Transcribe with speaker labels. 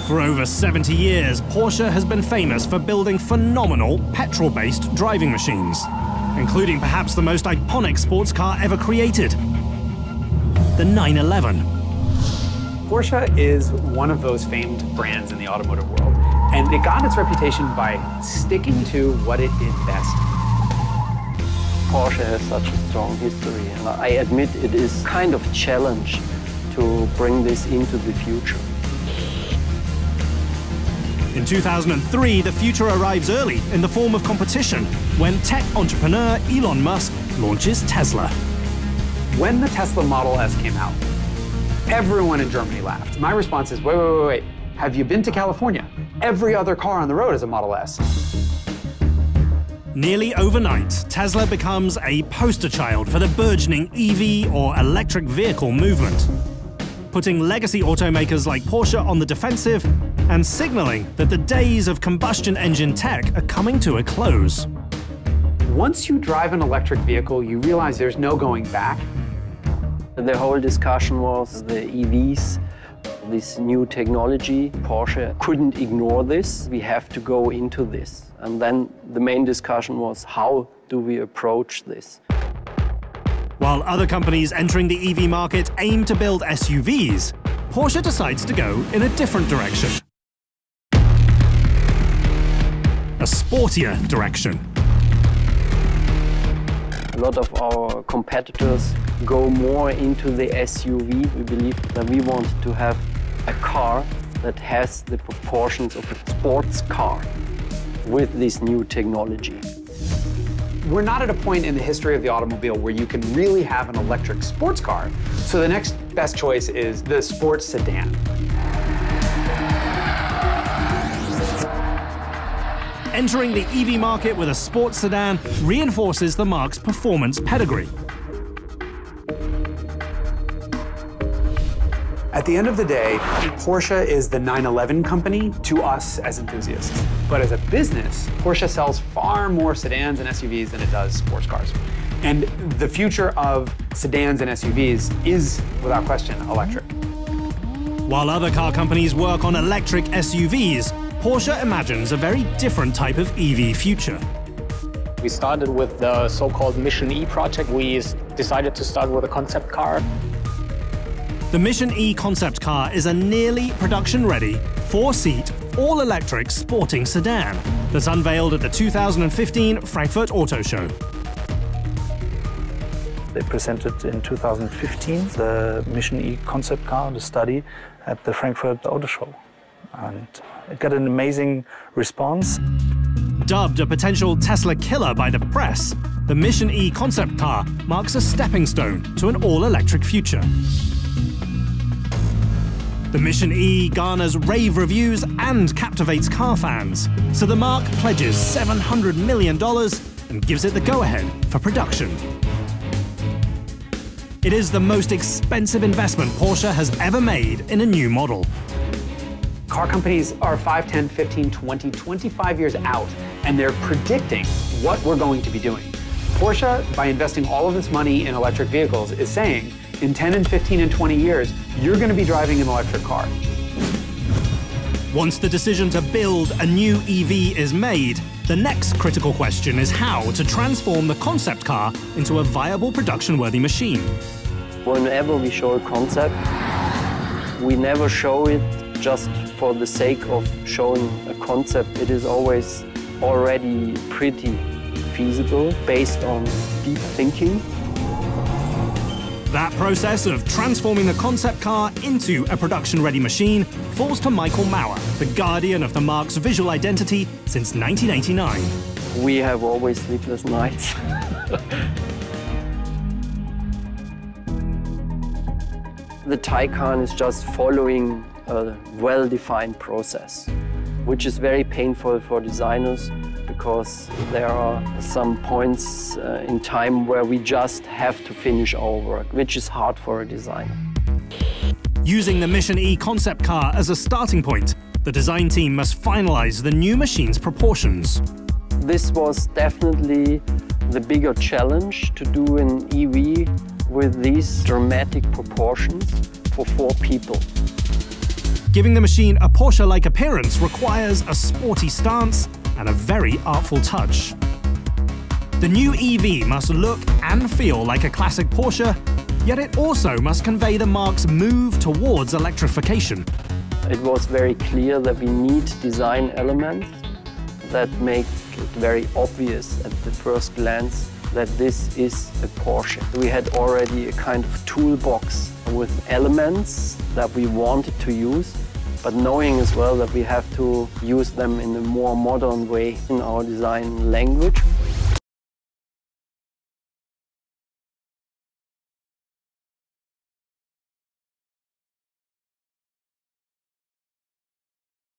Speaker 1: For over 70 years, Porsche has been famous for building phenomenal petrol-based driving machines, including perhaps the most iconic sports car ever created, the 911.
Speaker 2: Porsche is one of those famed brands in the automotive world, and it got its reputation by sticking to what it did best.
Speaker 3: Porsche has such a strong history, and I admit it is kind of a challenge to bring this into the future.
Speaker 1: In 2003, the future arrives early in the form of competition when tech entrepreneur Elon Musk launches Tesla.
Speaker 2: When the Tesla Model S came out, everyone in Germany laughed. My response is, wait. Have you been to California? Every other car on the road is a Model S.
Speaker 1: Nearly overnight, Tesla becomes a poster child for the burgeoning EV or electric vehicle movement, putting legacy automakers like Porsche on the defensive and signaling that the days of combustion engine tech are coming to a close.
Speaker 2: Once you drive an electric vehicle, you realize there's no going back.
Speaker 3: The whole discussion was the EVs, this new technology. Porsche couldn't ignore this. We have to go into this. And then the main discussion was, how do we approach this?
Speaker 1: While other companies entering the EV market aim to build SUVs, Porsche decides to go in a different direction. A sportier direction.
Speaker 3: A lot of our competitors go more into the SUV. We believe that we want to have a car that has the proportions of a sports car with this new technology.
Speaker 2: We're not at a point in the history of the automobile where you can really have an electric sports car, so the next best choice is the sports sedan.
Speaker 1: Entering the EV market with a sports sedan reinforces the marque's performance pedigree.
Speaker 2: At the end of the day, Porsche is the 911 company to us as enthusiasts. But as a business, Porsche sells far more sedans and SUVs than it does sports cars. And the future of sedans and SUVs is, without question, electric.
Speaker 1: While other car companies work on electric SUVs, Porsche imagines a very different type of EV future.
Speaker 4: We started with the so-called Mission E project. We decided to start with a concept car.
Speaker 1: The Mission E concept car is a nearly production-ready, 4-seat, all-electric sporting sedan that's unveiled at the 2015 Frankfurt Auto Show.
Speaker 5: They presented in 2015 the Mission E concept car, the study, at the Frankfurt Auto Show. And it got an amazing response.
Speaker 1: Dubbed a potential Tesla killer by the press, the Mission E concept car marks a stepping stone to an all-electric future. The Mission E garners rave reviews and captivates car fans, so the marque pledges $700 million and gives it the go-ahead for production. It is the most expensive investment Porsche has ever made in a new model.
Speaker 2: Car companies are 5, 10, 15, 20, 25 years out, and they're predicting what we're going to be doing. Porsche, by investing all of this money in electric vehicles, is saying, in 10 and 15 and 20 years, you're going to be driving an electric car.
Speaker 1: Once the decision to build a new EV is made, the next critical question is how to transform the concept car into a viable production-worthy machine.
Speaker 3: Whenever we show a concept, we never show it just for the sake of showing a concept. It is always already pretty feasible, based on deep thinking.
Speaker 1: That process of transforming the concept car into a production-ready machine falls to Michael Mauer, the guardian of the marque's visual identity since 1989.
Speaker 3: We have always sleepless nights. The Taycan is just following a well-defined process, which is very painful for designers, because there are some points in time where we just have to finish our work, which is hard for a designer.
Speaker 1: Using the Mission E concept car as a starting point, the design team must finalize the new machine's proportions.
Speaker 3: This was definitely the bigger challenge, to do an EV with these dramatic proportions for 4 people.
Speaker 1: Giving the machine a Porsche-like appearance requires a sporty stance and a very artful touch. The new EV must look and feel like a classic Porsche, yet it also must convey the marque's move towards electrification.
Speaker 3: It was very clear that we need design elements that make it very obvious at the first glance that this is a Porsche. We had already a kind of toolbox with elements that we wanted to use, but knowing as well that we have to use them in a more modern way in our design language.